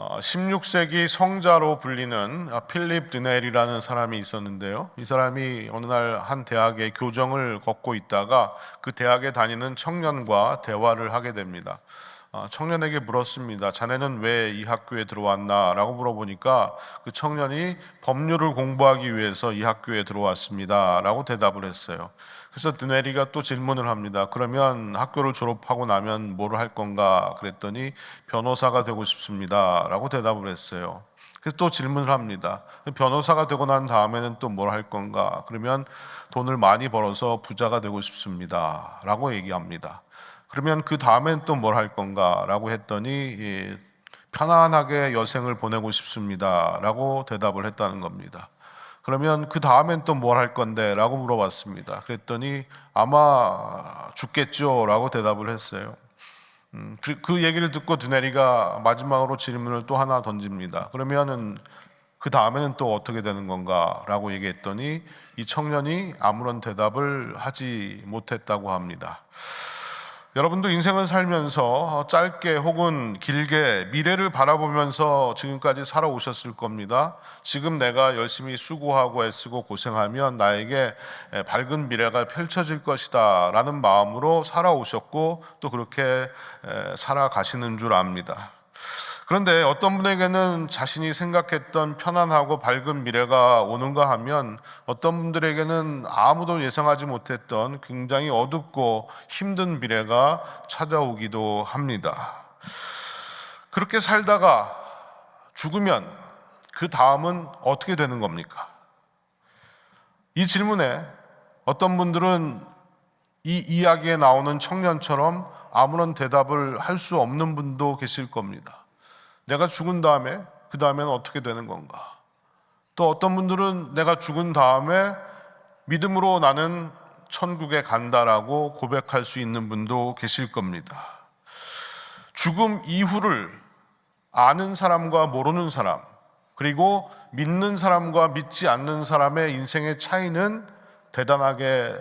16세기 성자로 불리는 필립 드넬이라는 사람이 있었는데요. 이 사람이 어느 날 한 대학의 교정을 걷고 있다가 그 대학에 다니는 청년과 대화를 하게 됩니다. 청년에게 물었습니다. 자네는 왜 이 학교에 들어왔나? 라고 물어보니까 그 청년이 법률을 공부하기 위해서 이 학교에 들어왔습니다. 라고 대답을 했어요. 그래서 드네리가 또 질문을 합니다. 그러면 학교를 졸업하고 나면 뭘 할 건가? 그랬더니 변호사가 되고 싶습니다. 라고 대답을 했어요. 그래서 또 질문을 합니다. 변호사가 되고 난 다음에는 또 뭘 할 건가? 그러면 돈을 많이 벌어서 부자가 되고 싶습니다. 라고 얘기합니다. 그러면 그 다음엔 또 뭘 할 건가? 라고 했더니 편안하게 여생을 보내고 싶습니다. 라고 대답을 했다는 겁니다. 그러면 그 다음엔 또 뭘 할 건데? 라고 물어봤습니다. 그랬더니 아마 죽겠죠? 라고 대답을 했어요. 그 얘기를 듣고 드네리가 마지막으로 질문을 또 하나 던집니다. 그러면은 그 다음에는 또 어떻게 되는 건가? 라고 얘기했더니 이 청년이 아무런 대답을 하지 못했다고 합니다. 여러분도 인생을 살면서 짧게 혹은 길게 미래를 바라보면서 지금까지 살아오셨을 겁니다. 지금 내가 열심히 수고하고 애쓰고 고생하면 나에게 밝은 미래가 펼쳐질 것이다 라는 마음으로 살아오셨고 또 그렇게 살아가시는 줄 압니다. 그런데 어떤 분에게는 자신이 생각했던 편안하고 밝은 미래가 오는가 하면 어떤 분들에게는 아무도 예상하지 못했던 굉장히 어둡고 힘든 미래가 찾아오기도 합니다. 그렇게 살다가 죽으면 그 다음은 어떻게 되는 겁니까? 이 질문에 어떤 분들은 이 이야기에 나오는 청년처럼 아무런 대답을 할 수 없는 분도 계실 겁니다. 내가 죽은 다음에 그 다음에는 어떻게 되는 건가? 또 어떤 분들은 내가 죽은 다음에 믿음으로 나는 천국에 간다라고 고백할 수 있는 분도 계실 겁니다. 죽음 이후를 아는 사람과 모르는 사람, 그리고 믿는 사람과 믿지 않는 사람의 인생의 차이는 대단하게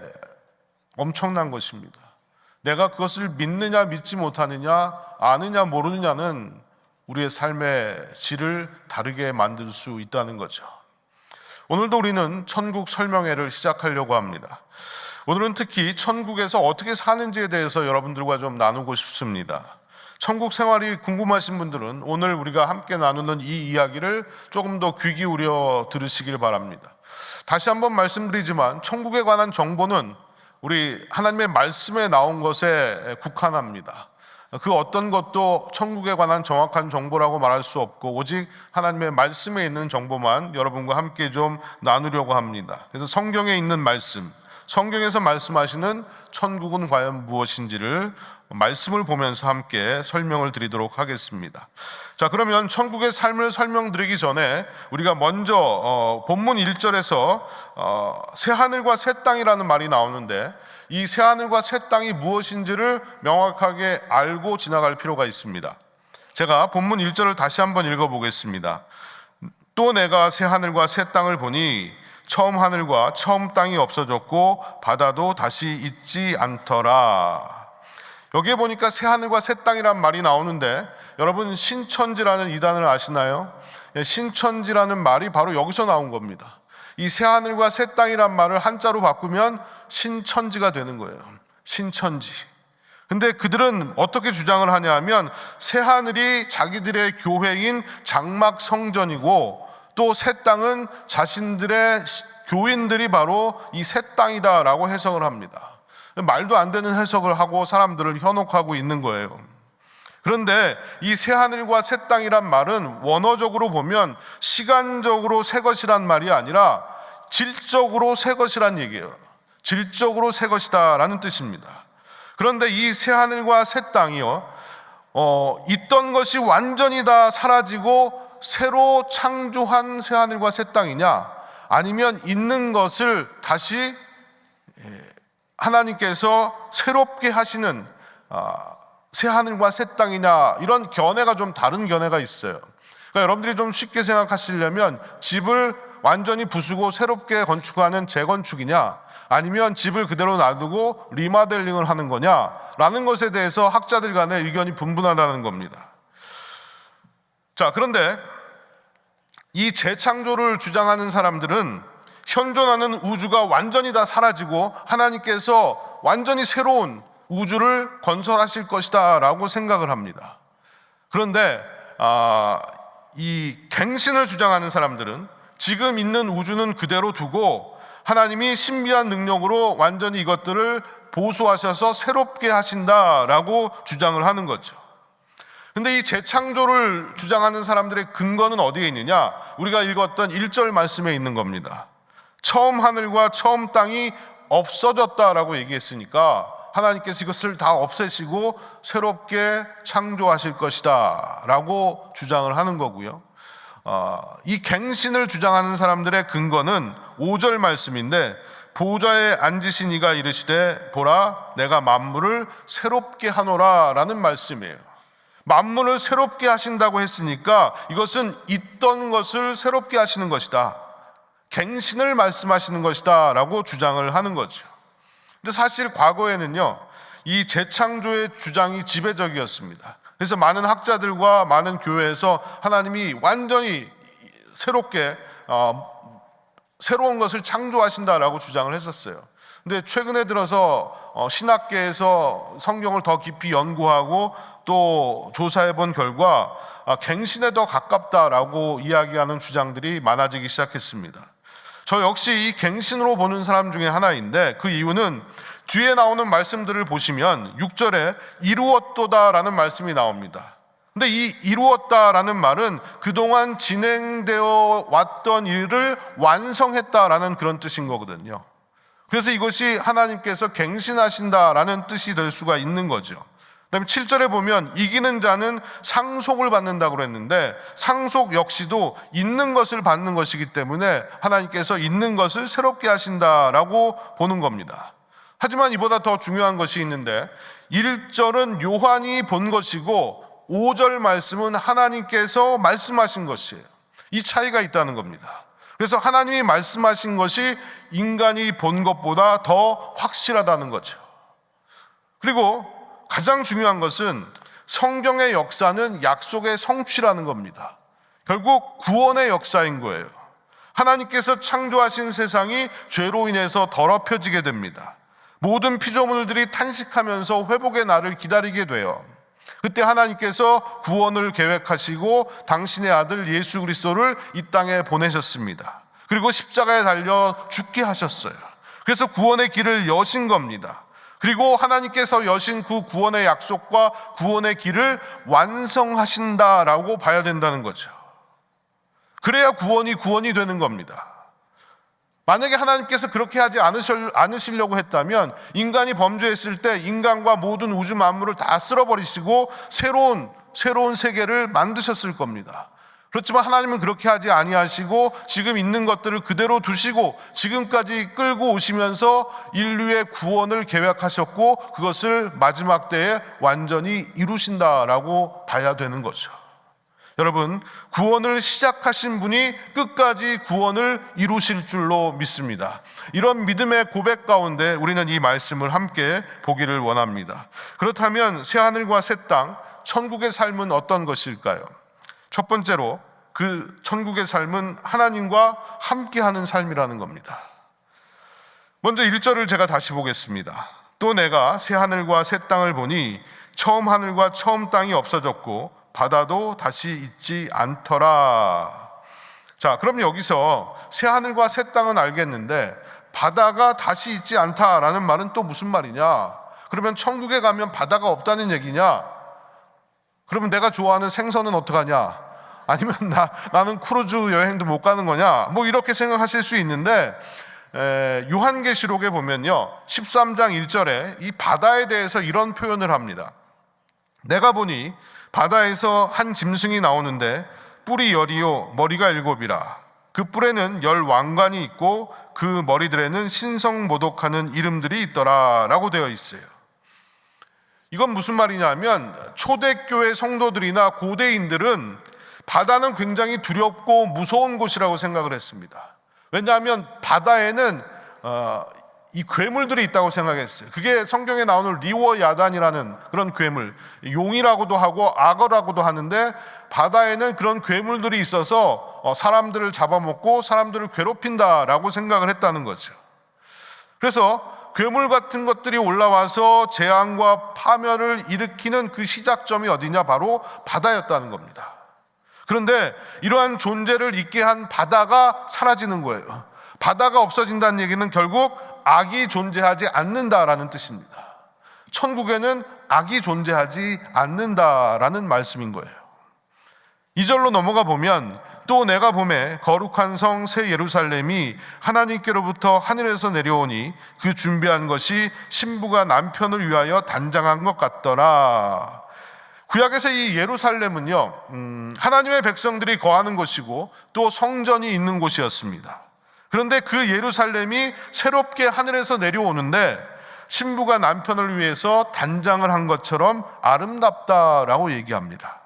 엄청난 것입니다. 내가 그것을 믿느냐 믿지 못하느냐, 아느냐 모르느냐는 우리의 삶의 질을 다르게 만들 수 있다는 거죠. 오늘도 우리는 천국 설명회를 시작하려고 합니다. 오늘은 특히 천국에서 어떻게 사는지에 대해서 여러분들과 좀 나누고 싶습니다. 천국 생활이 궁금하신 분들은 오늘 우리가 함께 나누는 이 이야기를 조금 더 귀 기울여 들으시길 바랍니다. 다시 한번 말씀드리지만 천국에 관한 정보는 우리 하나님의 말씀에 나온 것에 국한합니다. 그 어떤 것도 천국에 관한 정확한 정보라고 말할 수 없고 오직 하나님의 말씀에 있는 정보만 여러분과 함께 좀 나누려고 합니다. 그래서 성경에 있는 말씀, 성경에서 말씀하시는 천국은 과연 무엇인지를 말씀을 보면서 함께 설명을 드리도록 하겠습니다. 자, 그러면 천국의 삶을 설명드리기 전에 우리가 먼저 본문 1절에서 새 하늘과 새 땅이라는 말이 나오는데 이 새 하늘과 새 땅이 무엇인지를 명확하게 알고 지나갈 필요가 있습니다. 제가 본문 1절을 다시 한번 읽어보겠습니다. 또 내가 새 하늘과 새 땅을 보니 처음 하늘과 처음 땅이 없어졌고 바다도 다시 있지 않더라. 여기에 보니까 새 하늘과 새 땅이란 말이 나오는데 여러분 신천지라는 이단을 아시나요? 신천지라는 말이 바로 여기서 나온 겁니다. 이 새 하늘과 새 땅이란 말을 한자로 바꾸면 신천지가 되는 거예요. 신천지. 근데 그들은 어떻게 주장을 하냐 하면 새 하늘이 자기들의 교회인 장막 성전이고 또 새 땅은 자신들의 교인들이 바로 이 새 땅이다라고 해석을 합니다. 말도 안 되는 해석을 하고 사람들을 현혹하고 있는 거예요. 그런데 이 새 하늘과 새 땅이란 말은 원어적으로 보면 시간적으로 새 것이란 말이 아니라 질적으로 새 것이란 얘기예요. 질적으로 새 것이다라는 뜻입니다. 그런데 이 새 하늘과 새 땅이요, 있던 것이 완전히 다 사라지고 새로 창조한 새 하늘과 새 땅이냐, 아니면 있는 것을 다시 하나님께서 새롭게 하시는 새 하늘과 새 땅이냐, 이런 견해가 좀 다른 견해가 있어요. 그러니까 여러분들이 좀 쉽게 생각하시려면 집을 완전히 부수고 새롭게 건축하는 재건축이냐, 아니면 집을 그대로 놔두고 리모델링을 하는 거냐라는 것에 대해서 학자들 간의 의견이 분분하다는 겁니다. 자, 그런데 이 재창조를 주장하는 사람들은 현존하는 우주가 완전히 다 사라지고 하나님께서 완전히 새로운 우주를 건설하실 것이다 라고 생각을 합니다. 그런데 이 갱신을 주장하는 사람들은 지금 있는 우주는 그대로 두고 하나님이 신비한 능력으로 완전히 이것들을 보수하셔서 새롭게 하신다라고 주장을 하는 거죠. 근데 이 재창조를 주장하는 사람들의 근거는 어디에 있느냐? 우리가 읽었던 1절 말씀에 있는 겁니다. 처음 하늘과 처음 땅이 없어졌다라고 얘기했으니까 하나님께서 이것을 다 없애시고 새롭게 창조하실 것이다 라고 주장을 하는 거고요. 이 갱신을 주장하는 사람들의 근거는 5절 말씀인데, 보좌에 앉으신 이가 이르시되 보라 내가 만물을 새롭게 하노라 라는 말씀이에요. 만물을 새롭게 하신다고 했으니까 이것은 있던 것을 새롭게 하시는 것이다, 갱신을 말씀하시는 것이다 라고 주장을 하는 거죠. 근데 사실 과거에는요, 이 재창조의 주장이 지배적이었습니다. 그래서 많은 학자들과 많은 교회에서 하나님이 완전히 새롭게 새로운 것을 창조하신다라고 주장을 했었어요. 근데 최근에 들어서 신학계에서 성경을 더 깊이 연구하고 또 조사해 본 결과 갱신에 더 가깝다라고 이야기하는 주장들이 많아지기 시작했습니다. 저 역시 이 갱신으로 보는 사람 중에 하나인데, 그 이유는 뒤에 나오는 말씀들을 보시면 6절에 이루었도다라는 말씀이 나옵니다. 근데 이 이루었다라는 말은 그동안 진행되어 왔던 일을 완성했다라는 그런 뜻인 거거든요. 그래서 이것이 하나님께서 갱신하신다라는 뜻이 될 수가 있는 거죠. 그다음에 7절에 보면 이기는 자는 상속을 받는다고 그랬는데, 상속 역시도 있는 것을 받는 것이기 때문에 하나님께서 있는 것을 새롭게 하신다라고 보는 겁니다. 하지만 이보다 더 중요한 것이 있는데, 1절은 요한이 본 것이고 5절 말씀은 하나님께서 말씀하신 것이에요. 이 차이가 있다는 겁니다. 그래서 하나님이 말씀하신 것이 인간이 본 것보다 더 확실하다는 거죠. 그리고 가장 중요한 것은 성경의 역사는 약속의 성취라는 겁니다. 결국 구원의 역사인 거예요. 하나님께서 창조하신 세상이 죄로 인해서 더럽혀지게 됩니다. 모든 피조물들이 탄식하면서 회복의 날을 기다리게 돼요. 그때 하나님께서 구원을 계획하시고 당신의 아들 예수 그리스도를 이 땅에 보내셨습니다. 그리고 십자가에 달려 죽게 하셨어요. 그래서 구원의 길을 여신 겁니다. 그리고 하나님께서 여신 그 구원의 약속과 구원의 길을 완성하신다라고 봐야 된다는 거죠. 그래야 구원이 되는 겁니다. 만약에 하나님께서 그렇게 하지 않으시려고 했다면 인간이 범죄했을 때 인간과 모든 우주 만물을 다 쓸어버리시고 새로운 세계를 만드셨을 겁니다. 그렇지만 하나님은 그렇게 하지 아니하시고 지금 있는 것들을 그대로 두시고 지금까지 끌고 오시면서 인류의 구원을 계획하셨고 그것을 마지막 때에 완전히 이루신다라고 봐야 되는 거죠. 여러분, 구원을 시작하신 분이 끝까지 구원을 이루실 줄로 믿습니다. 이런 믿음의 고백 가운데 우리는 이 말씀을 함께 보기를 원합니다. 그렇다면 새하늘과 새 땅, 천국의 삶은 어떤 것일까요? 첫 번째로 그 천국의 삶은 하나님과 함께하는 삶이라는 겁니다. 먼저 1절을 제가 다시 보겠습니다. 또 내가 새하늘과 새 땅을 보니 처음 하늘과 처음 땅이 없어졌고 바다도 다시 있지 않더라. 자, 그럼 여기서 새 하늘과 새 땅은 알겠는데 바다가 다시 있지 않다라는 말은 또 무슨 말이냐? 그러면 천국에 가면 바다가 없다는 얘기냐? 그러면 내가 좋아하는 생선은 어떡하냐? 아니면 나는 크루즈 여행도 못 가는 거냐? 뭐 이렇게 생각하실 수 있는데 요한계시록에 보면요 13장 1절에 이 바다에 대해서 이런 표현을 합니다. 내가 보니 바다에서 한 짐승이 나오는데 뿔이 10이요 머리가 7이라. 그 뿔에는 10 왕관이 있고 그 머리들에는 신성모독하는 이름들이 있더라 라고 되어 있어요. 이건 무슨 말이냐면 초대교회 성도들이나 고대인들은 바다는 굉장히 두렵고 무서운 곳이라고 생각을 했습니다. 왜냐하면 바다에는 이 괴물들이 있다고 생각했어요. 그게 성경에 나오는 리워야단이라는 그런 괴물, 용이라고도 하고 악어라고도 하는데, 바다에는 그런 괴물들이 있어서 사람들을 잡아먹고 사람들을 괴롭힌다라고 생각을 했다는 거죠. 그래서 괴물 같은 것들이 올라와서 재앙과 파멸을 일으키는 그 시작점이 어디냐? 바로 바다였다는 겁니다. 그런데 이러한 존재를 있게 한 바다가 사라지는 거예요. 바다가 없어진다는 얘기는 결국 악이 존재하지 않는다라는 뜻입니다. 천국에는 악이 존재하지 않는다라는 말씀인 거예요. 2절로 넘어가 보면, 또 내가 보매 거룩한 성 새 예루살렘이 하나님께로부터 하늘에서 내려오니 그 준비한 것이 신부가 남편을 위하여 단장한 것 같더라. 구약에서 이 예루살렘은요, 하나님의 백성들이 거하는 곳이고 또 성전이 있는 곳이었습니다. 그런데 그 예루살렘이 새롭게 하늘에서 내려오는데 신부가 남편을 위해서 단장을 한 것처럼 아름답다라고 얘기합니다.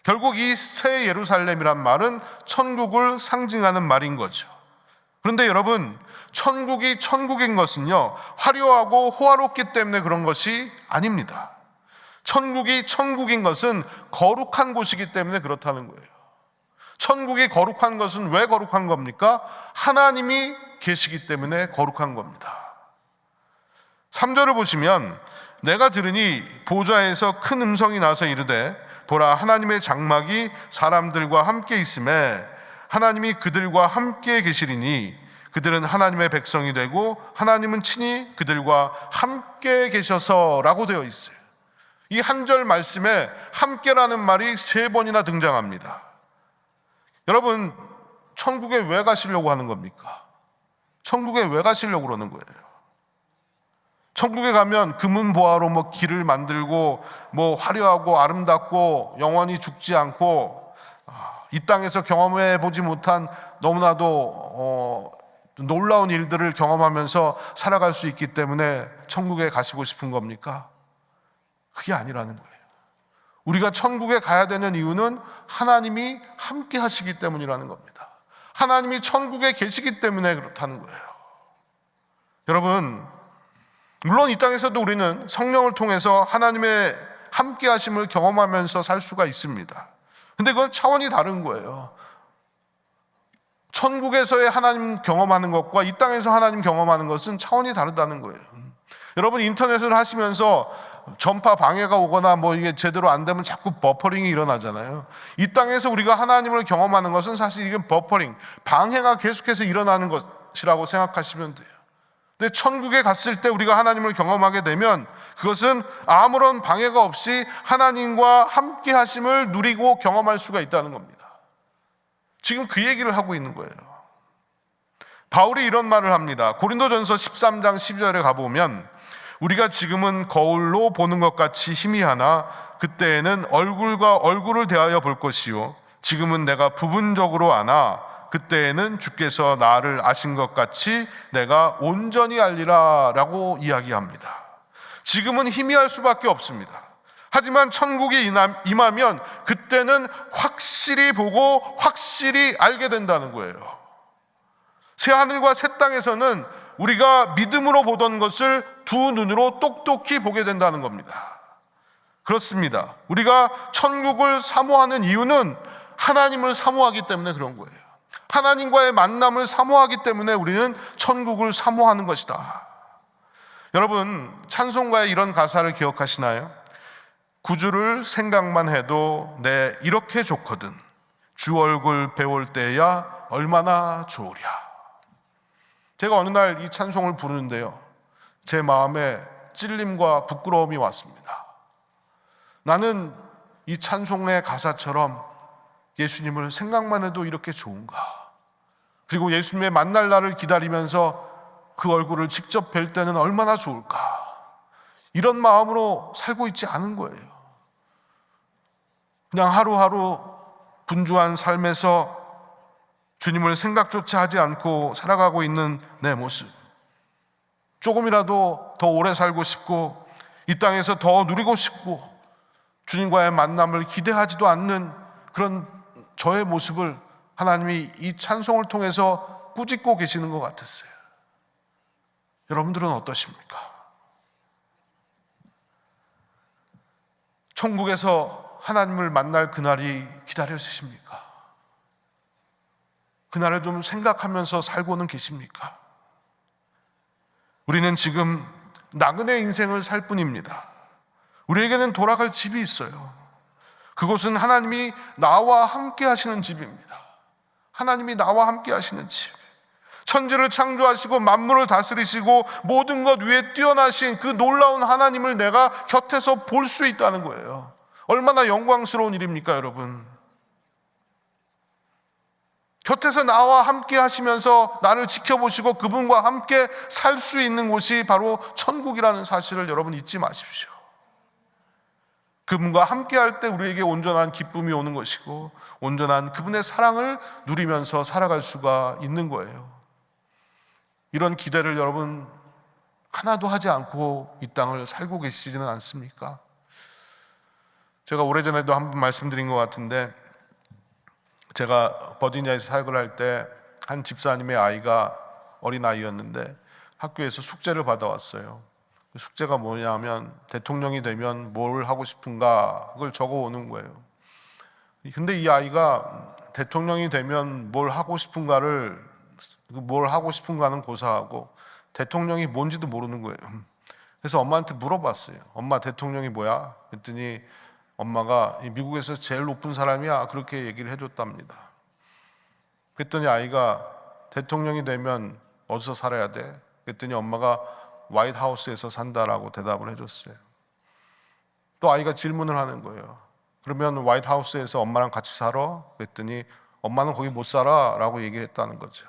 결국 이 새 예루살렘이란 말은 천국을 상징하는 말인 거죠. 그런데 여러분, 천국이 천국인 것은요, 화려하고 호화롭기 때문에 그런 것이 아닙니다. 천국이 천국인 것은 거룩한 곳이기 때문에 그렇다는 거예요. 천국이 거룩한 것은 왜 거룩한 겁니까? 하나님이 계시기 때문에 거룩한 겁니다. 3절을 보시면, 내가 들으니 보좌에서 큰 음성이 나서 이르되 보라, 하나님의 장막이 사람들과 함께 있음에 하나님이 그들과 함께 계시리니 그들은 하나님의 백성이 되고 하나님은 친히 그들과 함께 계셔서라고 되어 있어요. 이 한 절 말씀에 함께라는 말이 3번이나 등장합니다. 여러분, 천국에 왜 가시려고 하는 겁니까? 천국에 왜 가시려고 그러는 거예요? 천국에 가면 금은보화로 뭐 길을 만들고 뭐 화려하고 아름답고 영원히 죽지 않고 이 땅에서 경험해 보지 못한 너무나도 놀라운 일들을 경험하면서 살아갈 수 있기 때문에 천국에 가시고 싶은 겁니까? 그게 아니라는 거예요. 우리가 천국에 가야 되는 이유는 하나님이 함께 하시기 때문이라는 겁니다. 하나님이 천국에 계시기 때문에 그렇다는 거예요. 여러분, 물론 이 땅에서도 우리는 성령을 통해서 하나님의 함께 하심을 경험하면서 살 수가 있습니다. 근데 그건 차원이 다른 거예요. 천국에서의 하나님 경험하는 것과 이 땅에서 하나님 경험하는 것은 차원이 다르다는 거예요. 여러분, 인터넷을 하시면서 전파 방해가 오거나 뭐 이게 제대로 안 되면 자꾸 버퍼링이 일어나잖아요. 이 땅에서 우리가 하나님을 경험하는 것은 사실 이게 버퍼링, 방해가 계속해서 일어나는 것이라고 생각하시면 돼요. 근데 천국에 갔을 때 우리가 하나님을 경험하게 되면 그것은 아무런 방해가 없이 하나님과 함께 하심을 누리고 경험할 수가 있다는 겁니다. 지금 그 얘기를 하고 있는 거예요. 바울이 이런 말을 합니다. 고린도전서 13장 12절에 가보면, 우리가 지금은 거울로 보는 것 같이 희미하나 그때에는 얼굴과 얼굴을 대하여 볼 것이요 지금은 내가 부분적으로 아나 그때에는 주께서 나를 아신 것 같이 내가 온전히 알리라 라고 이야기합니다. 지금은 희미할 수밖에 없습니다. 하지만 천국이 임하면 그때는 확실히 보고 확실히 알게 된다는 거예요. 새하늘과 새 땅에서는 우리가 믿음으로 보던 것을 두 눈으로 똑똑히 보게 된다는 겁니다. 그렇습니다. 우리가 천국을 사모하는 이유는 하나님을 사모하기 때문에 그런 거예요. 하나님과의 만남을 사모하기 때문에 우리는 천국을 사모하는 것이다. 여러분, 찬송가에 이런 가사를 기억하시나요? 구주를 생각만 해도 내 이렇게 좋거든 주 얼굴 배울 때야 얼마나 좋으랴. 제가 어느 날 이 찬송을 부르는데요, 제 마음에 찔림과 부끄러움이 왔습니다. 나는 이 찬송의 가사처럼 예수님을 생각만 해도 이렇게 좋은가? 그리고 예수님의 만날 날을 기다리면서 그 얼굴을 직접 뵐 때는 얼마나 좋을까? 이런 마음으로 살고 있지 않은 거예요. 그냥 하루하루 분주한 삶에서 주님을 생각조차 하지 않고 살아가고 있는 내 모습, 조금이라도 더 오래 살고 싶고 이 땅에서 더 누리고 싶고 주님과의 만남을 기대하지도 않는 그런 저의 모습을 하나님이 이 찬송을 통해서 꾸짖고 계시는 것 같았어요. 여러분들은 어떠십니까? 천국에서 하나님을 만날 그날이 기다려지십니까? 그날을 좀 생각하면서 살고는 계십니까? 우리는 지금 나그네 인생을 살 뿐입니다. 우리에게는 돌아갈 집이 있어요. 그곳은 하나님이 나와 함께 하시는 집입니다. 하나님이 나와 함께 하시는 집. 천지를 창조하시고 만물을 다스리시고 모든 것 위에 뛰어나신 그 놀라운 하나님을 내가 곁에서 볼 수 있다는 거예요. 얼마나 영광스러운 일입니까, 여러분? 곁에서 나와 함께 하시면서 나를 지켜보시고 그분과 함께 살 수 있는 곳이 바로 천국이라는 사실을 여러분 잊지 마십시오. 그분과 함께 할 때 우리에게 온전한 기쁨이 오는 것이고 온전한 그분의 사랑을 누리면서 살아갈 수가 있는 거예요. 이런 기대를 여러분 하나도 하지 않고 이 땅을 살고 계시지는 않습니까? 제가 오래전에도 한번 말씀드린 것 같은데, 제가 버지니아에서 사역을 할 때 한 집사님의 아이가 어린아이였는데 학교에서 숙제를 받아왔어요. 숙제가 뭐냐면 대통령이 되면 뭘 하고 싶은가 그걸 적어오는 거예요. 근데 이 아이가 대통령이 되면 뭘 하고 싶은가는 고사하고 대통령이 뭔지도 모르는 거예요. 그래서 엄마한테 물어봤어요. 엄마, 대통령이 뭐야? 그랬더니 엄마가 미국에서 제일 높은 사람이야, 그렇게 얘기를 해줬답니다. 그랬더니 아이가 대통령이 되면 어디서 살아야 돼? 그랬더니 엄마가 화이트하우스에서 산다라고 대답을 해줬어요. 또 아이가 질문을 하는 거예요. 그러면 화이트하우스에서 엄마랑 같이 살아? 그랬더니 엄마는 거기 못 살아 라고 얘기했다는 거죠.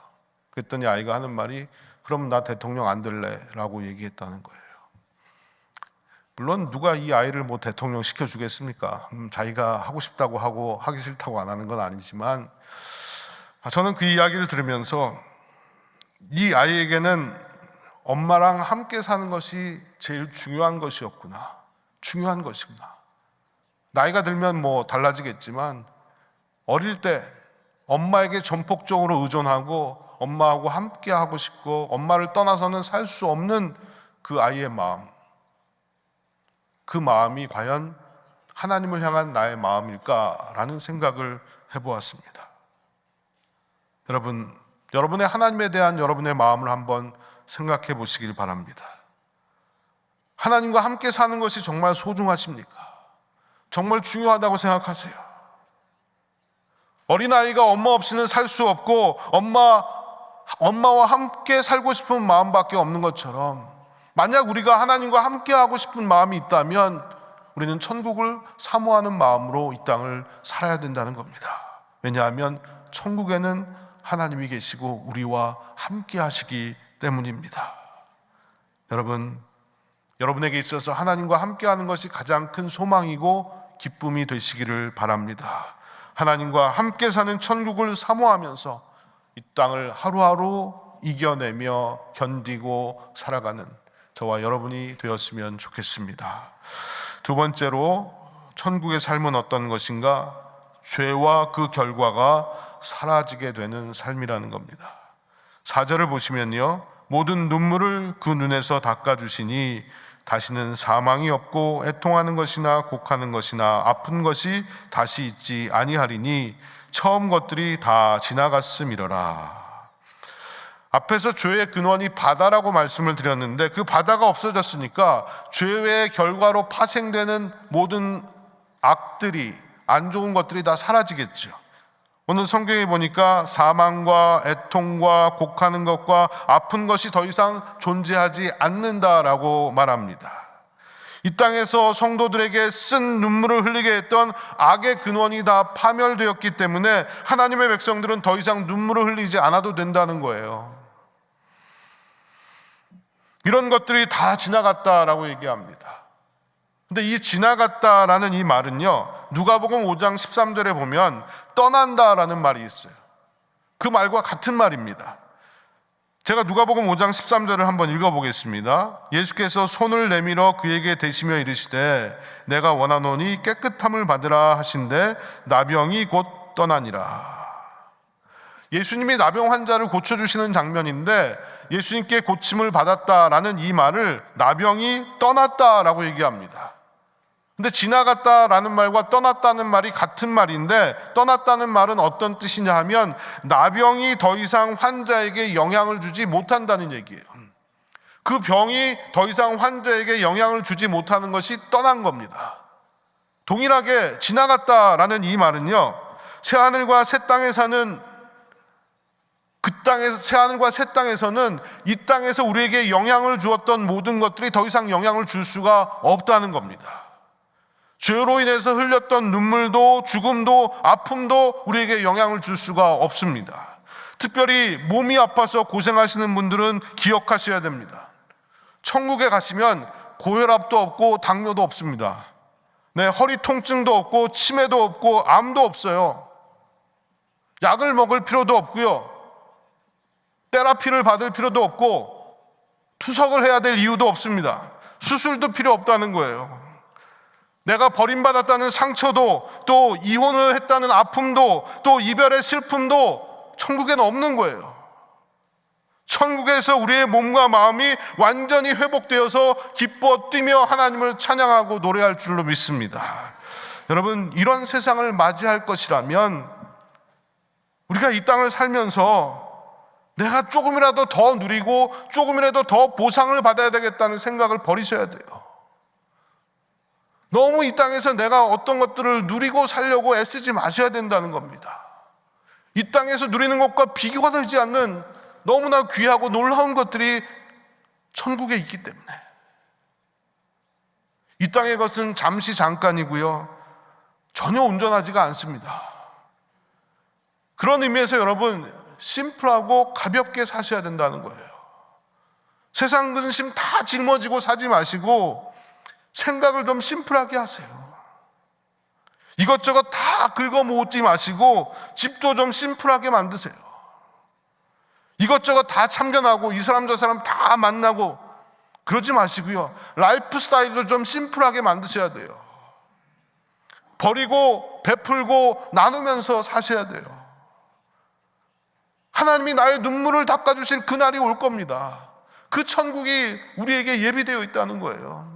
그랬더니 아이가 하는 말이 그럼 나 대통령 안 될래 라고 얘기했다는 거예요. 물론 누가 이 아이를 뭐 대통령 시켜주겠습니까? 자기가 하고 싶다고 하고 하기 싫다고 안 하는 건 아니지만, 저는 그 이야기를 들으면서 이 아이에게는 엄마랑 함께 사는 것이 제일 중요한 것이었구나. 중요한 것이구나. 나이가 들면 뭐 달라지겠지만 어릴 때 엄마에게 전폭적으로 의존하고 엄마하고 함께 하고 싶고 엄마를 떠나서는 살 수 없는 그 아이의 마음, 그 마음이 과연 하나님을 향한 나의 마음일까라는 생각을 해보았습니다. 여러분, 여러분의 하나님에 대한 여러분의 마음을 한번 생각해 보시길 바랍니다. 하나님과 함께 사는 것이 정말 소중하십니까? 정말 중요하다고 생각하세요? 어린아이가 엄마 없이는 살 수 없고 엄마와 함께 살고 싶은 마음밖에 없는 것처럼, 만약 우리가 하나님과 함께 하고 싶은 마음이 있다면 우리는 천국을 사모하는 마음으로 이 땅을 살아야 된다는 겁니다. 왜냐하면 천국에는 하나님이 계시고 우리와 함께 하시기 때문입니다. 여러분, 여러분에게 있어서 하나님과 함께 하는 것이 가장 큰 소망이고 기쁨이 되시기를 바랍니다. 하나님과 함께 사는 천국을 사모하면서 이 땅을 하루하루 이겨내며 견디고 살아가는 저와 여러분이 되었으면 좋겠습니다. 두 번째로, 천국의 삶은 어떤 것인가? 죄와 그 결과가 사라지게 되는 삶이라는 겁니다. 4절을 보시면요, 모든 눈물을 그 눈에서 닦아주시니 다시는 사망이 없고 애통하는 것이나 곡하는 것이나 아픈 것이 다시 있지 아니하리니 처음 것들이 다 지나갔음이러라. 앞에서 죄의 근원이 바다라고 말씀을 드렸는데 그 바다가 없어졌으니까 죄의 결과로 파생되는 모든 악들이, 안 좋은 것들이 다 사라지겠죠. 오늘 성경에 보니까 사망과 애통과 곡하는 것과 아픈 것이 더 이상 존재하지 않는다라고 말합니다. 이 땅에서 성도들에게 쓴 눈물을 흘리게 했던 악의 근원이 다 파멸되었기 때문에 하나님의 백성들은 더 이상 눈물을 흘리지 않아도 된다는 거예요. 이런 것들이 다 지나갔다라고 얘기합니다. 근데 이 지나갔다라는 이 말은요, 누가복음 5장 13절에 보면 떠난다라는 말이 있어요. 그 말과 같은 말입니다. 제가 누가복음 5장 13절을 한번 읽어보겠습니다. 예수께서 손을 내밀어 그에게 대시며 이르시되 내가 원하노니 깨끗함을 받으라 하신대 나병이 곧 떠나니라. 예수님이 나병 환자를 고쳐주시는 장면인데 예수님께 고침을 받았다라는 이 말을 나병이 떠났다라고 얘기합니다. 근데 지나갔다라는 말과 떠났다는 말이 같은 말인데, 떠났다는 말은 어떤 뜻이냐 하면 나병이 더 이상 환자에게 영향을 주지 못한다는 얘기예요. 그 병이 더 이상 환자에게 영향을 주지 못하는 것이 떠난 겁니다. 동일하게 지나갔다라는 이 말은요, 새하늘과 새 땅에 사는 새하늘과 새 땅에서는 이 땅에서 우리에게 영향을 주었던 모든 것들이 더 이상 영향을 줄 수가 없다는 겁니다. 죄로 인해서 흘렸던 눈물도 죽음도 아픔도 우리에게 영향을 줄 수가 없습니다. 특별히 몸이 아파서 고생하시는 분들은 기억하셔야 됩니다. 천국에 가시면 고혈압도 없고 당뇨도 없습니다. 허리 통증도 없고 치매도 없고 암도 없어요. 약을 먹을 필요도 없고요, 테라피를 받을 필요도 없고 투석을 해야 될 이유도 없습니다. 수술도 필요 없다는 거예요. 내가 버림받았다는 상처도, 또 이혼을 했다는 아픔도, 또 이별의 슬픔도 천국에는 없는 거예요. 천국에서 우리의 몸과 마음이 완전히 회복되어서 기뻐 뛰며 하나님을 찬양하고 노래할 줄로 믿습니다. 여러분, 이런 세상을 맞이할 것이라면 우리가 이 땅을 살면서 내가 조금이라도 더 누리고 조금이라도 더 보상을 받아야 되겠다는 생각을 버리셔야 돼요. 너무 이 땅에서 내가 어떤 것들을 누리고 살려고 애쓰지 마셔야 된다는 겁니다. 이 땅에서 누리는 것과 비교가 되지 않는 너무나 귀하고 놀라운 것들이 천국에 있기 때문에, 이 땅의 것은 잠시 잠깐이고요, 전혀 온전하지가 않습니다. 그런 의미에서 여러분, 심플하고 가볍게 사셔야 된다는 거예요. 세상 근심 다 짊어지고 사지 마시고 생각을 좀 심플하게 하세요. 이것저것 다 긁어 모으지 마시고 집도 좀 심플하게 만드세요. 이것저것 다 참견하고 이 사람 저 사람 다 만나고 그러지 마시고요, 라이프 스타일도 좀 심플하게 만드셔야 돼요. 버리고 베풀고 나누면서 사셔야 돼요. 하나님이 나의 눈물을 닦아주실 그날이 올 겁니다. 그 천국이 우리에게 예비되어 있다는 거예요.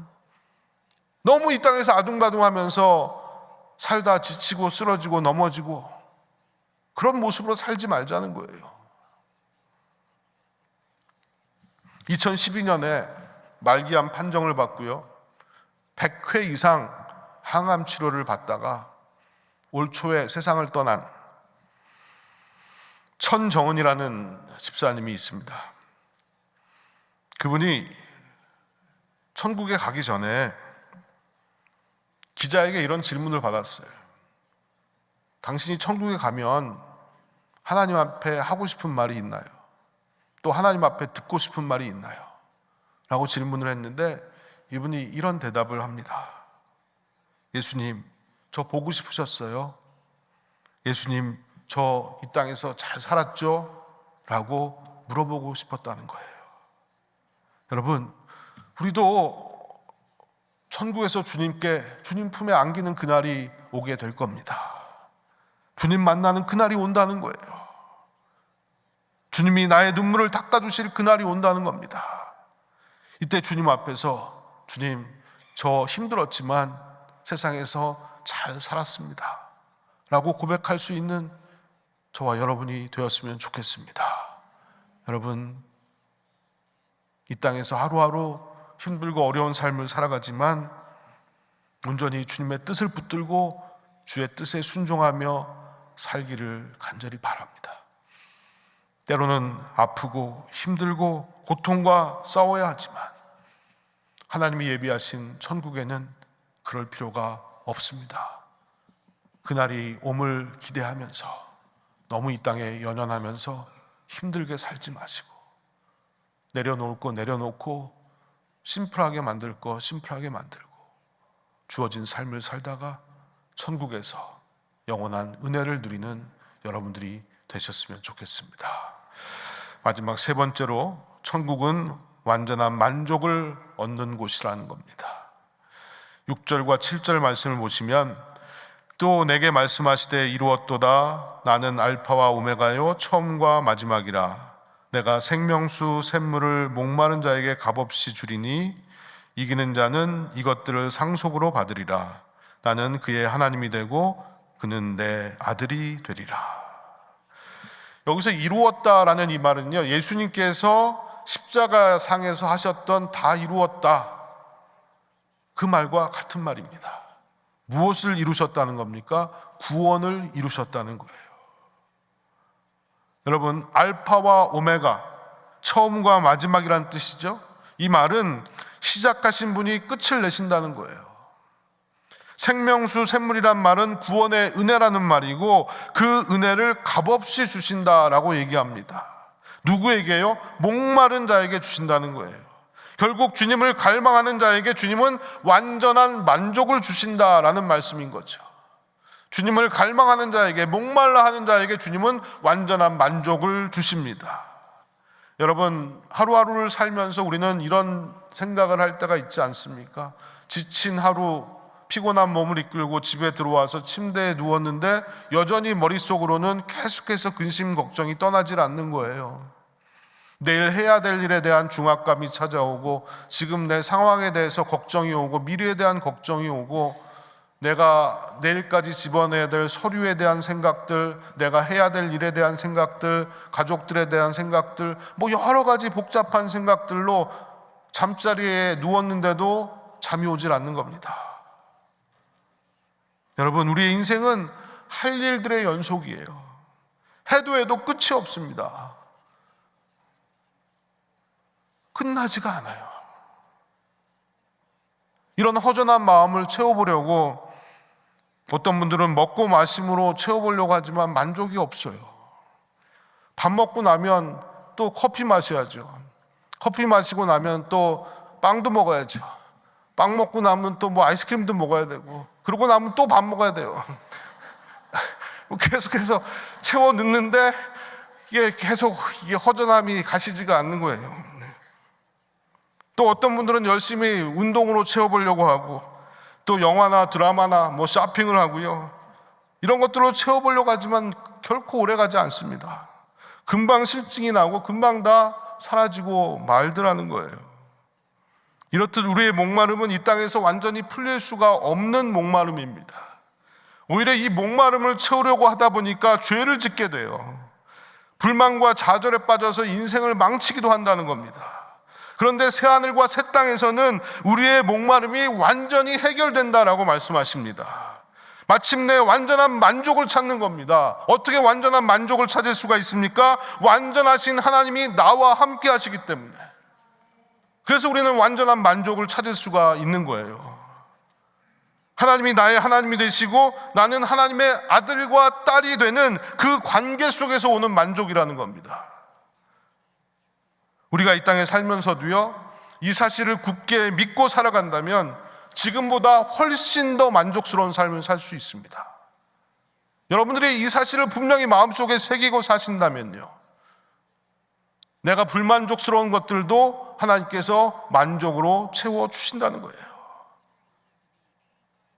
너무 이 땅에서 아둥바둥하면서 살다 지치고 쓰러지고 넘어지고 그런 모습으로 살지 말자는 거예요. 2012년에 말기암 판정을 받고요, 100회 이상 항암 치료를 받다가 올 초에 세상을 떠난 천정은이라는 집사님이 있습니다. 그분이 천국에 가기 전에 기자에게 이런 질문을 받았어요. 당신이 천국에 가면 하나님 앞에 하고 싶은 말이 있나요? 또 하나님 앞에 듣고 싶은 말이 있나요? 라고 질문을 했는데 이분이 이런 대답을 합니다. 예수님, 저 보고 싶으셨어요? 예수님, 저 이 땅에서 잘 살았죠? 라고 물어보고 싶었다는 거예요. 여러분, 우리도 천국에서 주님 품에 안기는 그날이 오게 될 겁니다. 주님 만나는 그날이 온다는 거예요. 주님이 나의 눈물을 닦아주실 그날이 온다는 겁니다. 이때 주님 앞에서 주님, 저 힘들었지만 세상에서 잘 살았습니다 라고 고백할 수 있는 저와 여러분이 되었으면 좋겠습니다. 여러분, 이 땅에서 하루하루 힘들고 어려운 삶을 살아가지만 온전히 주님의 뜻을 붙들고 주의 뜻에 순종하며 살기를 간절히 바랍니다. 때로는 아프고 힘들고 고통과 싸워야 하지만 하나님이 예비하신 천국에는 그럴 필요가 없습니다. 그날이 옴을 기대하면서 너무 이 땅에 연연하면서 힘들게 살지 마시고 내려놓을 거 내려놓고 심플하게 만들 거 심플하게 만들고 주어진 삶을 살다가 천국에서 영원한 은혜를 누리는 여러분들이 되셨으면 좋겠습니다. 마지막 세 번째로, 천국은 완전한 만족을 얻는 곳이라는 겁니다. 6절과 7절 말씀을 보시면, 또 내게 말씀하시되 이루었도다. 나는 알파와 오메가요 처음과 마지막이라. 내가 생명수 샘물을 목마른 자에게 값없이 주리니 이기는 자는 이것들을 상속으로 받으리라. 나는 그의 하나님이 되고 그는 내 아들이 되리라. 여기서 이루었다라는 이 말은요, 예수님께서 십자가상에서 하셨던 다 이루었다, 그 말과 같은 말입니다. 무엇을 이루셨다는 겁니까? 구원을 이루셨다는 거예요. 여러분, 알파와 오메가, 처음과 마지막이란 뜻이죠. 이 말은 시작하신 분이 끝을 내신다는 거예요. 생명수 샘물이란 말은 구원의 은혜라는 말이고, 그 은혜를 값없이 주신다라고 얘기합니다. 누구에게요? 목마른 자에게 주신다는 거예요. 결국 주님을 갈망하는 자에게 주님은 완전한 만족을 주신다라는 말씀인 거죠. 주님을 갈망하는 자에게, 목말라 하는 자에게 주님은 완전한 만족을 주십니다. 여러분, 하루하루를 살면서 우리는 이런 생각을 할 때가 있지 않습니까? 지친 하루, 피곤한 몸을 이끌고 집에 들어와서 침대에 누웠는데 여전히 머릿속으로는 계속해서 근심 걱정이 떠나질 않는 거예요. 내일 해야 될 일에 대한 중압감이 찾아오고, 지금 내 상황에 대해서 걱정이 오고, 미래에 대한 걱정이 오고, 내가 내일까지 집어내야 될 서류에 대한 생각들, 내가 해야 될 일에 대한 생각들, 가족들에 대한 생각들, 여러 가지 복잡한 생각들로 잠자리에 누웠는데도 잠이 오질 않는 겁니다. 여러분, 우리의 인생은 할 일들의 연속이에요. 해도 해도 끝이 없습니다. 끝나지가 않아요. 이런 허전한 마음을 채워보려고 어떤 분들은 먹고 마심으로 채워보려고 하지만 만족이 없어요. 밥 먹고 나면 또 커피 마셔야죠. 커피 마시고 나면 또 빵도 먹어야죠. 빵 먹고 나면 또 아이스크림도 먹어야 되고, 그러고 나면 또 밥 먹어야 돼요. 계속해서 채워 넣는데 이게 계속 허전함이 가시지가 않는 거예요. 또 어떤 분들은 열심히 운동으로 채워보려고 하고, 또 영화나 드라마나 쇼핑을 하고요, 이런 것들로 채워보려고 하지만 결코 오래가지 않습니다. 금방 실증이 나고 금방 다 사라지고 말더라는 거예요. 이렇듯 우리의 목마름은 이 땅에서 완전히 풀릴 수가 없는 목마름입니다. 오히려 이 목마름을 채우려고 하다 보니까 죄를 짓게 돼요. 불만과 좌절에 빠져서 인생을 망치기도 한다는 겁니다. 그런데 새하늘과 새 땅에서는 우리의 목마름이 완전히 해결된다라고 말씀하십니다. 마침내 완전한 만족을 찾는 겁니다. 어떻게 완전한 만족을 찾을 수가 있습니까? 완전하신 하나님이 나와 함께 하시기 때문에. 그래서 우리는 완전한 만족을 찾을 수가 있는 거예요. 하나님이 나의 하나님이 되시고 나는 하나님의 아들과 딸이 되는 그 관계 속에서 오는 만족이라는 겁니다. 우리가 이 땅에 살면서도요, 이 사실을 굳게 믿고 살아간다면 지금보다 훨씬 더 만족스러운 삶을 살 수 있습니다. 여러분들이 이 사실을 분명히 마음속에 새기고 사신다면요, 내가 불만족스러운 것들도 하나님께서 만족으로 채워주신다는 거예요.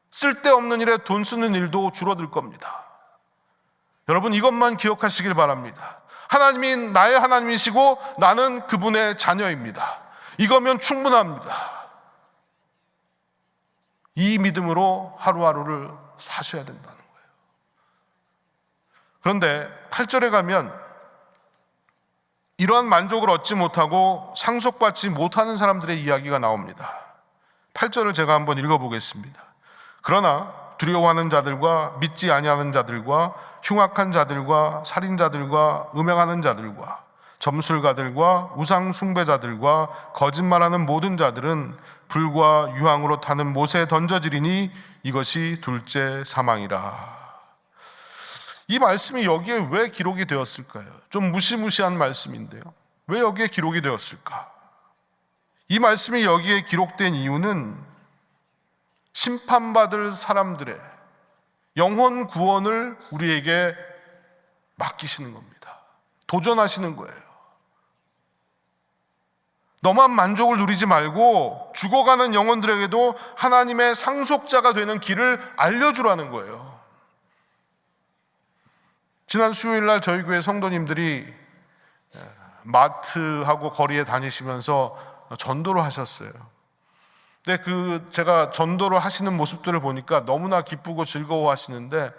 쓸데없는 일에 돈 쓰는 일도 줄어들 겁니다. 여러분, 이것만 기억하시길 바랍니다. 하나님이 나의 하나님이시고 나는 그분의 자녀입니다. 이거면 충분합니다. 이 믿음으로 하루하루를 사셔야 된다는 거예요. 그런데 8절에 가면 이러한 만족을 얻지 못하고 상속받지 못하는 사람들의 이야기가 나옵니다. 8절을 제가 한번 읽어보겠습니다. 그러나 두려워하는 자들과 믿지 아니하는 자들과 흉악한 자들과 살인자들과 음행하는 자들과 점술가들과 우상 숭배자들과 거짓말하는 모든 자들은 불과 유황으로 타는 못에 던져지리니 이것이 둘째 사망이라. 이 말씀이 여기에 왜 기록이 되었을까요? 좀 무시무시한 말씀인데요, 왜 여기에 기록이 되었을까? 이 말씀이 여기에 기록된 이유는 심판받을 사람들의 영혼 구원을 우리에게 맡기시는 겁니다. 도전하시는 거예요. 너만 만족을 누리지 말고 죽어가는 영혼들에게도 하나님의 상속자가 되는 길을 알려주라는 거예요. 지난 수요일 날 저희 교회 성도님들이 마트하고 거리에 다니시면서 전도를 하셨어요. 근데 제가 전도를 하시는 모습들을 보니까 너무나 기쁘고 즐거워 하시는데,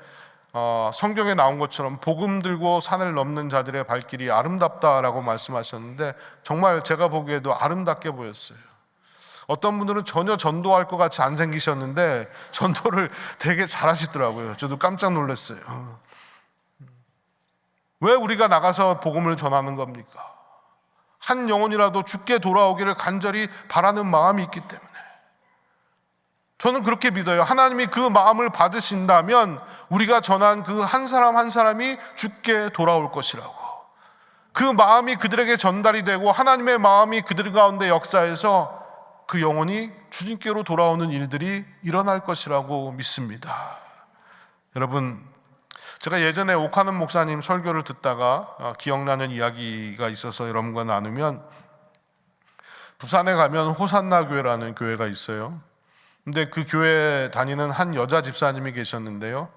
성경에 나온 것처럼 복음 들고 산을 넘는 자들의 발길이 아름답다라고 말씀하셨는데, 정말 제가 보기에도 아름답게 보였어요. 어떤 분들은 전혀 전도할 것 같이 안 생기셨는데 전도를 되게 잘하시더라고요. 저도 깜짝 놀랐어요. 왜 우리가 나가서 복음을 전하는 겁니까? 한 영혼이라도 죽게 돌아오기를 간절히 바라는 마음이 있기 때문에. 저는 그렇게 믿어요. 하나님이 그 마음을 받으신다면 우리가 전한 그 한 사람 한 사람이 죽게 돌아올 것이라고. 그 마음이 그들에게 전달이 되고 하나님의 마음이 그들 가운데 역사해서 그 영혼이 주님께로 돌아오는 일들이 일어날 것이라고 믿습니다. 여러분, 제가 예전에 옥하는 목사님 설교를 듣다가 기억나는 이야기가 있어서 여러분과 나누면, 부산에 가면 호산나 교회라는 교회가 있어요. 근데 그 교회에 다니는 한 여자 집사님이 계셨는데요,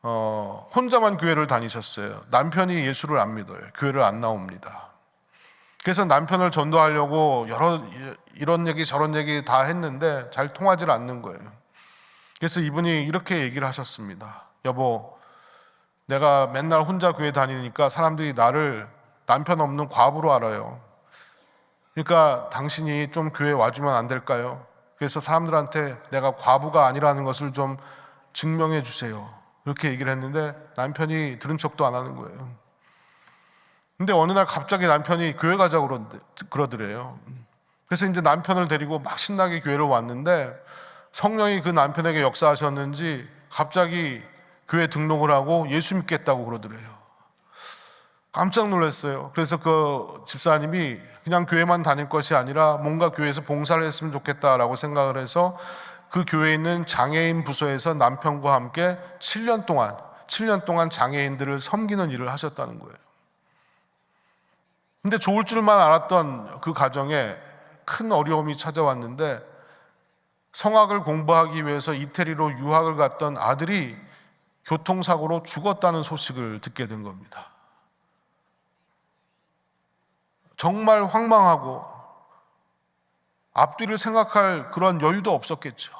혼자만 교회를 다니셨어요. 남편이 예수를 안 믿어요. 교회를 안 나옵니다. 그래서 남편을 전도하려고 이런 얘기 저런 얘기 다 했는데 잘 통하지 않는 거예요. 그래서 이분이 이렇게 얘기를 하셨습니다. 여보, 내가 맨날 혼자 교회 다니니까 사람들이 나를 남편 없는 과부로 알아요. 그러니까 당신이 좀 교회 와주면 안 될까요? 그래서 사람들한테 내가 과부가 아니라는 것을 좀 증명해 주세요. 이렇게 얘기를 했는데 남편이 들은 척도 안 하는 거예요. 근데 어느 날 갑자기 남편이 교회 가자고 그러더래요. 그래서 이제 남편을 데리고 막 신나게 교회를 왔는데, 성령이 그 남편에게 역사하셨는지 갑자기 교회 등록을 하고 예수 믿겠다고 그러더래요. 깜짝 놀랐어요. 그래서 그 집사님이 그냥 교회만 다닐 것이 아니라 뭔가 교회에서 봉사를 했으면 좋겠다라고 생각을 해서 그 교회에 있는 장애인 부서에서 남편과 함께 7년 동안 장애인들을 섬기는 일을 하셨다는 거예요. 근데 좋을 줄만 알았던 그 가정에 큰 어려움이 찾아왔는데, 성악을 공부하기 위해서 이태리로 유학을 갔던 아들이 교통사고로 죽었다는 소식을 듣게 된 겁니다. 정말 황망하고 앞뒤를 생각할 그런 여유도 없었겠죠.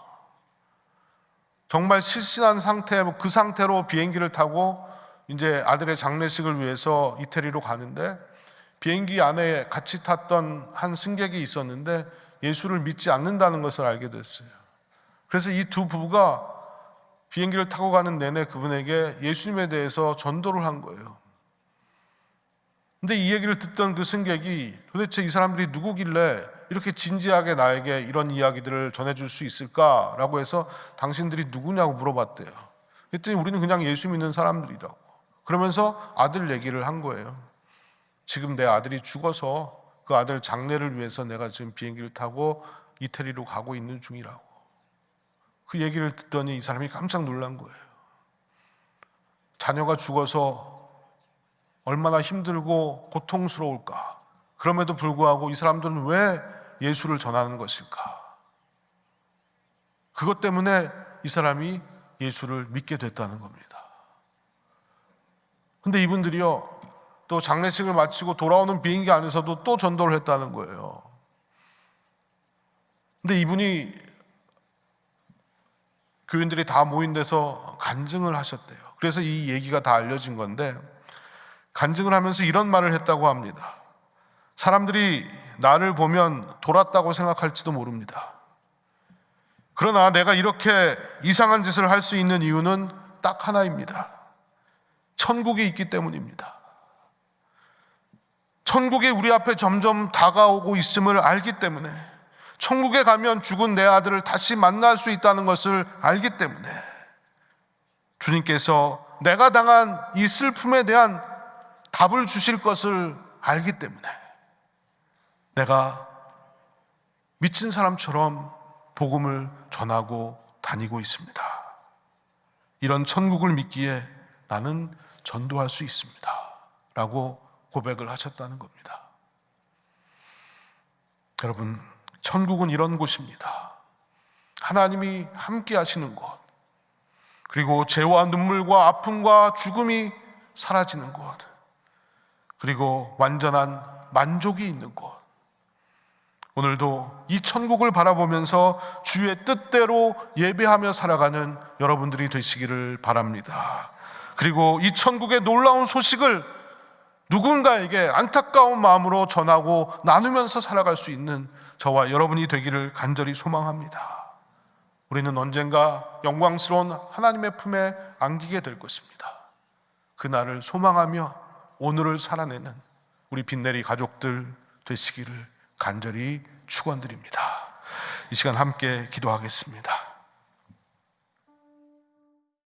정말 실신한 상태, 그 상태로 비행기를 타고 이제 아들의 장례식을 위해서 이태리로 가는데, 비행기 안에 같이 탔던 한 승객이 있었는데 예수를 믿지 않는다는 것을 알게 됐어요. 그래서 이 두 부부가 비행기를 타고 가는 내내 그분에게 예수님에 대해서 전도를 한 거예요. 근데 이 얘기를 듣던 그 승객이 도대체 이 사람들이 누구길래 이렇게 진지하게 나에게 이런 이야기들을 전해줄 수 있을까라고 해서 당신들이 누구냐고 물어봤대요. 그랬더니 우리는 그냥 예수 믿는 사람들이라고. 그러면서 아들 얘기를 한 거예요. 지금 내 아들이 죽어서 그 아들 장례를 위해서 내가 지금 비행기를 타고 이태리로 가고 있는 중이라고. 그 얘기를 듣더니 이 사람이 깜짝 놀란 거예요. 자녀가 죽어서 얼마나 힘들고 고통스러울까. 그럼에도 불구하고 이 사람들은 왜 예수를 전하는 것일까? 그것 때문에 이 사람이 예수를 믿게 됐다는 겁니다. 근데 이분들이요, 또 장례식을 마치고 돌아오는 비행기 안에서도 또 전도를 했다는 거예요. 근데 이분이 교인들이 다 모인 데서 간증을 하셨대요. 그래서 이 얘기가 다 알려진 건데, 간증을 하면서 이런 말을 했다고 합니다. 사람들이 나를 보면 돌았다고 생각할지도 모릅니다. 그러나 내가 이렇게 이상한 짓을 할 수 있는 이유는 딱 하나입니다. 천국이 있기 때문입니다. 천국이 우리 앞에 점점 다가오고 있음을 알기 때문에, 천국에 가면 죽은 내 아들을 다시 만날 수 있다는 것을 알기 때문에, 주님께서 내가 당한 이 슬픔에 대한 답을 주실 것을 알기 때문에 내가 미친 사람처럼 복음을 전하고 다니고 있습니다. 이런 천국을 믿기에 나는 전도할 수 있습니다 라고 고백을 하셨다는 겁니다. 여러분, 천국은 이런 곳입니다. 하나님이 함께 하시는 곳, 그리고 죄와 눈물과 아픔과 죽음이 사라지는 곳, 그리고 완전한 만족이 있는 곳, 오늘도 이 천국을 바라보면서 주의 뜻대로 예배하며 살아가는 여러분들이 되시기를 바랍니다. 그리고 이 천국의 놀라운 소식을 누군가에게 안타까운 마음으로 전하고 나누면서 살아갈 수 있는 저와 여러분이 되기를 간절히 소망합니다. 우리는 언젠가 영광스러운 하나님의 품에 안기게 될 것입니다. 그날을 소망하며 오늘을 살아내는 우리 빛내리 가족들 되시기를 간절히 축원드립니다. 이 시간 함께 기도하겠습니다.